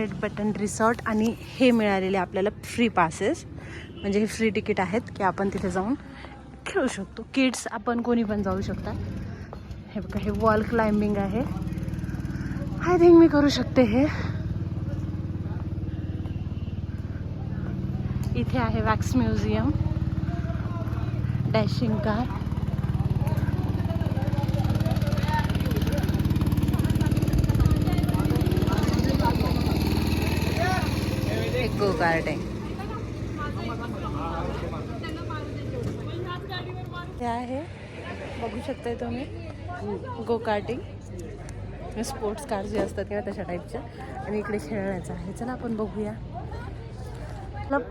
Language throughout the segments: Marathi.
रेड बटन रिसॉर्ट आणि हे मिळालेले आपल्याला फ्री पासेस, म्हणजे हे फ्री तिकीट आहेत की आपण तिथे जाऊन खेळू शकतो. किड्स आपण कोणी पण जाऊ शकता. हे बघा, हे वॉल क्लाइम्बिंग आहे. आय थिंक मी करू शकते हे. इथे आहे वॅक्स म्युझियम, डॅशिंग कार. एक गो कार्टिंग हे आहे, बघू शकताय तुम्ही. गो कार्टिंग, स्पोर्ट्स कार जे असतात किंवा तशा टाईपच्या. आणि इकडे खेळण्याचं आहे. चला आपण बघूया.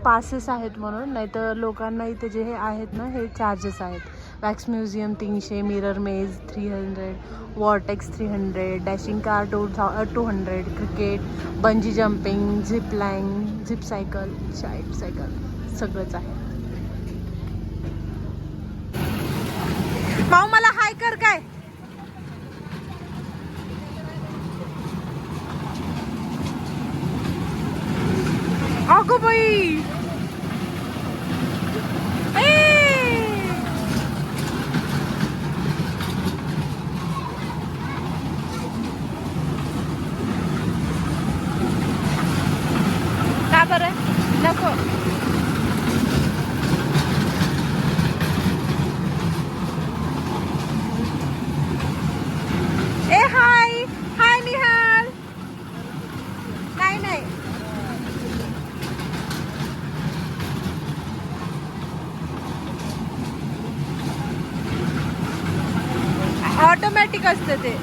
पासेस आहेत म्हणून, नाही तर लोकांना इथे जे हे आहेत ना हे चार्जेस आहेत. Wax museum 300, mirror maze 300, vortex 300, dashing car 200, cricket, bungee jumping, zip line, zip cycle, चाईट सायकल सगळंच आहे. माऊ मला हाय कर काय. अगो बाई, का बरं नको. ए हाय हाय निहाल. नाही नाही, ऑटोमॅटिक असतं ते.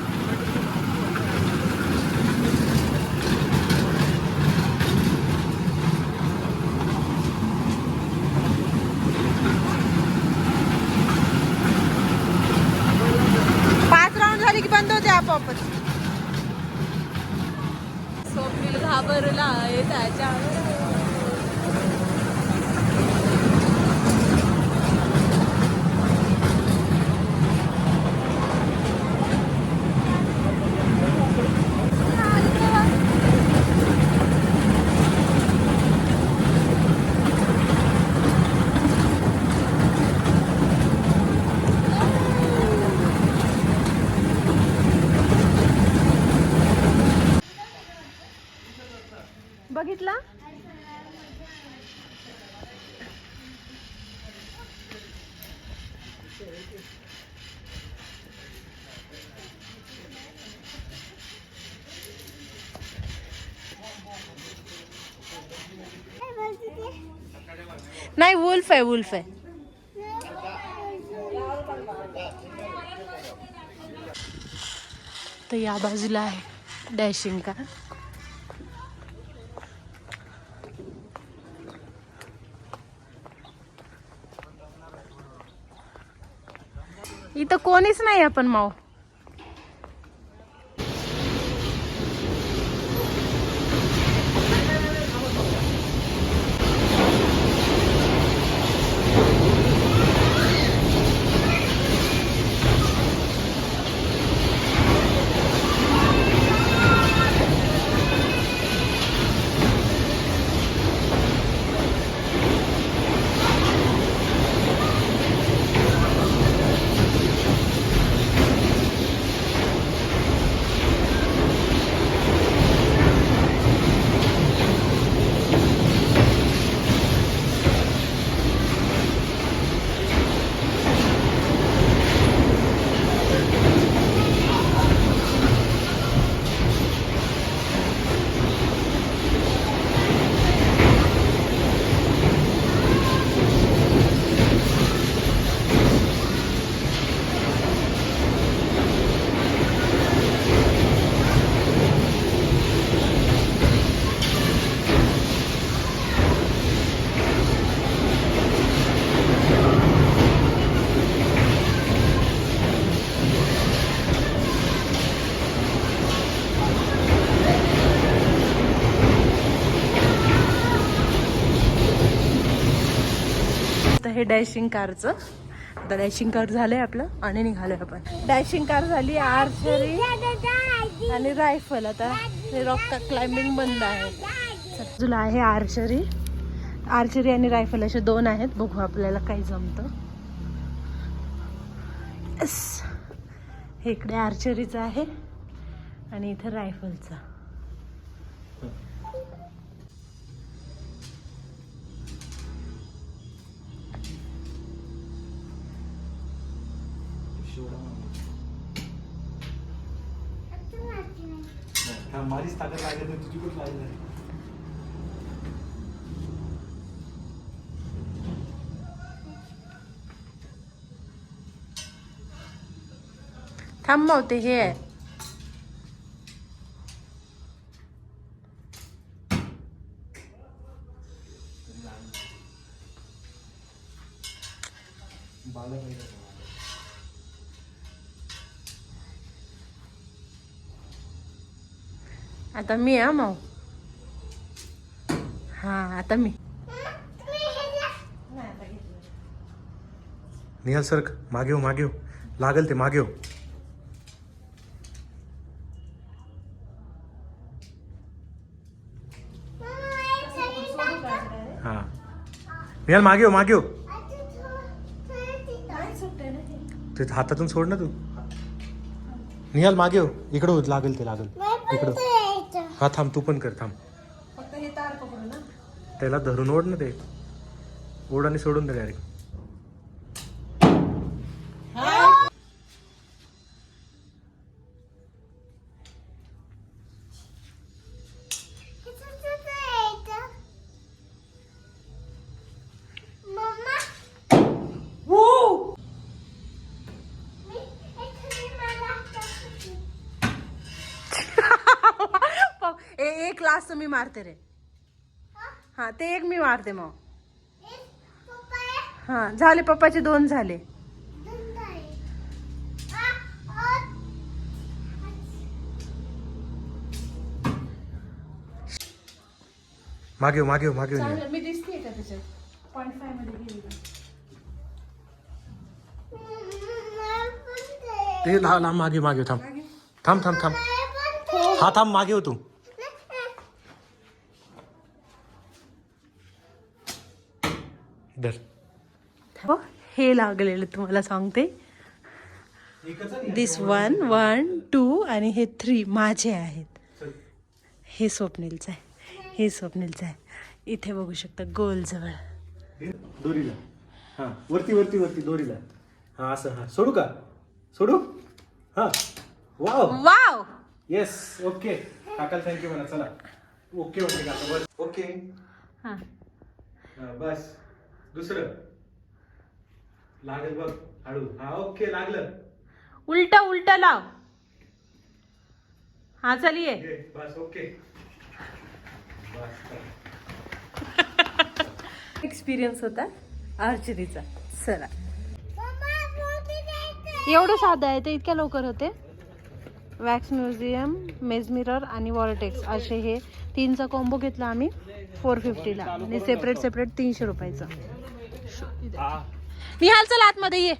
झाली की बंद होते आपोआपच. स्वप्नील घाबरला आहे त्याच्यावर. बघितला. नाही, वुल्फ आहे, वुल्फ आहे. तर या बाजूला आहे डॅशिंग कार. इथं कोणीच नाही आपण माऊ. हे डॅशिंग कारचं. आता डॅशिंग कार झालंय आपलं आणि निघालोय आपण. डॅशिंग कार झाली, आर्चरी आणि रायफल. आता रॉक क्लाइम्बिंग बंद आहे. तुला आहे आर्चरी. आर्चरी आणि रायफल असे 2 आहेत. बघू आपल्याला काय जमतं. येस, हे इकडे आर्चरीचं आहे आणि इथं रायफलचं. माझीच ताकद लागत नाही, तुझी कुठं लागली नाही. थांबवते हे आहे. आता मी आहे मग. हा आता मी. निहाल सर मागे हो, मागे हो. लागल ते मागे हो. हा निहाल मागे हो, मागे हो. ते हातातून सोड ना तू. निहाल मागे हो. इकडं होत लागल ते, लागल इकडं. हा थांब, तू पण कर, थांब. फक्त हे तार पकडू ना. त्याला धरून ओढ ना ते. ओढ आणि सोडून दे डायरेक्ट. एक लास्ट मी मारते रे. हा ते एक मी मारते मग. हा झाले, पप्पाचे 2 झाले. मागे हो, मागे हो, मागे हो. मी दिसते का त्याच्यात 0.5 मध्ये गेली. ते लांब मागे, मागे हो, थांब थांब थांब थांब. हा थांब, मागे हो तू. धर. हे लागलेलं तुम्हाला सांगते. दिस 1 2 आणि हे 3 माझे आहेत. हे स्वप्नीलचं आहे, हे स्वप्नीलचं आहे. इथे बघू शकता गोल जवळ. दोरीला. हा वरती वरती वरती दोरीला. हा असं. हा सोडू का, सोडू. हा वाव वाव. Yes okay. काकाला थँक्यू म्हणा. चला ओके ओके काका, बस ओके. हा बस. दुसरं लागेल बघ हळू. हा ओके लागलं. उलटा उलटा लाव. हा चलिए. बस ओके. एक्सपिरियन्स होता आर्चरीचा. चला, एवढं साधं आहे ते, इतक्या लवकर होते. वॅक्स म्युझियम, मेज मिरर आणि वॉर्टेक्स असे हे 3चा कॉम्बो घेतला आम्ही 450ला आणि सेपरेट सेपरेट 300 रुपयाचं. निहाल चल आतमध्ये ये.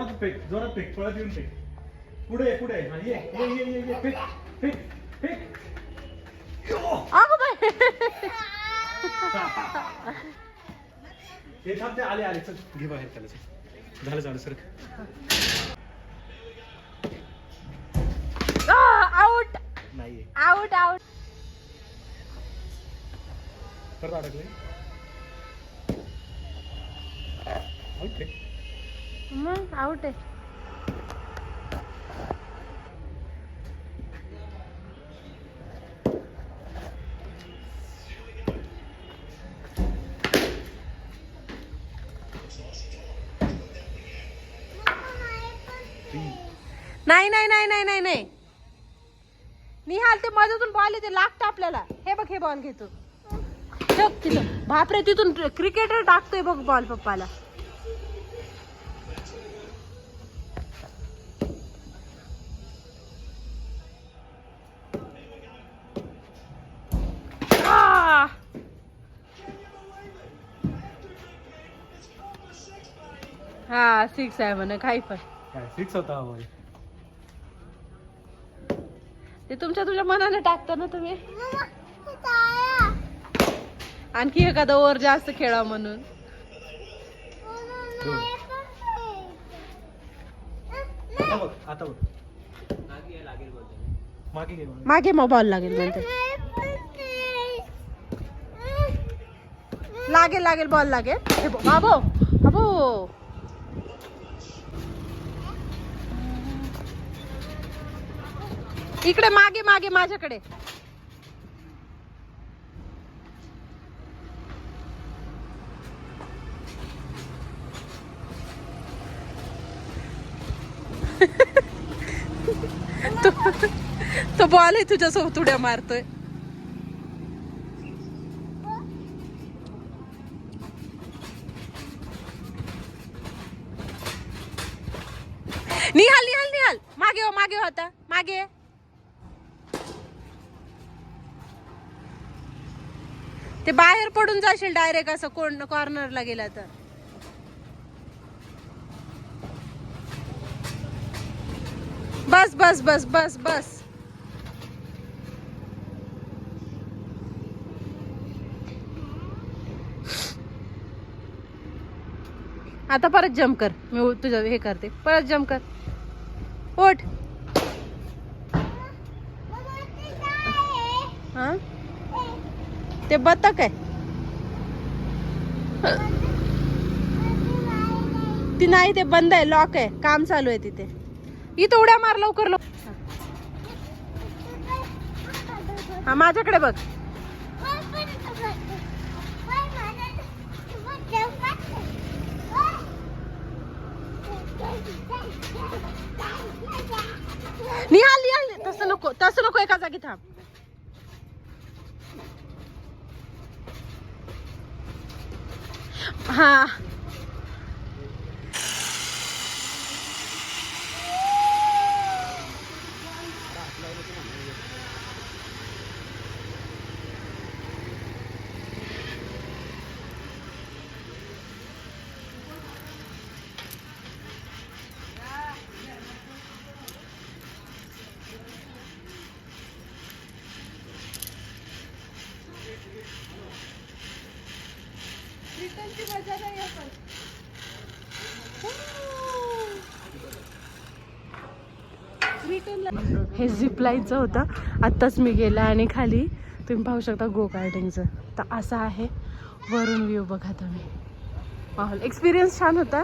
जोरात फेक, जोरात फेक, पळत येऊन फेक. पुढे पुढे हा, ये ये ये ये ये, फेक फेक फेक. अगं बाई. हे थांबते, आले आले, चल घे बाहेर त्याला, चल. झालं झालं सर. आउट नाहीये, आउट आउट. परत अडकले. आउट रे. मग आउट आहे. नाही नाही नाही नाही नाही नाही निहाल, ते मधून बॉल येते, लागतं आपल्याला. हे बघ, हे बॉल घेतो. ठेव तिथं. बापरे, तिथून क्रिकेटर टाकतोय बघ बॉल पप्पाला. हा 6 आहे म्हणे, काही पण. काय फिक्स होता हा बॉल. ते तुमच्या मनाने टाकता ना तुम्ही. आणखी एखादा ओव्हर जास्त खेळा म्हणून. आता बघ, आता बघ. मागे घे. मागे मग बॉल लागेल म्हणते. लागेल लागेल, बॉल लागेल. हे बघ बाबो, बाबो. इकडे मागे मागे माझ्याकडे. तो बॉल आहे तुझ्यासोबत उड्या मारतोय. निहाल निहाल निहाल, मागे हो, मागे हो, आता मागे. ते बाहेर पडून जाशील डायरेक्ट, असं कोण कॉर्नरला गेला तर. बस बस बस बस बस. आता परत जम्प कर. मी तुझं हे करते, परत जम्प कर. ओठ. हा, ते बतक आहे. ती नाही, ते बंद आहे, लॉक आहे, काम चालू आहे तिथे. इथं उड्या मार लवकर लवकर. हा माझ्याकडे बघ. निहाल निहाल, तसं नको, तसं नको, एका जागी थांब. हा हे झिप लाईनचं होतं. आत्ताच मी गेला आणि खाली तुम्ही पाहू शकता गो कार्टिंगचं. तर असं आहे वरून व्ह्यू बघा तुम्ही. माहोल एक्सपिरियन्स छान होता,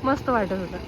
मस्त वाटत होता.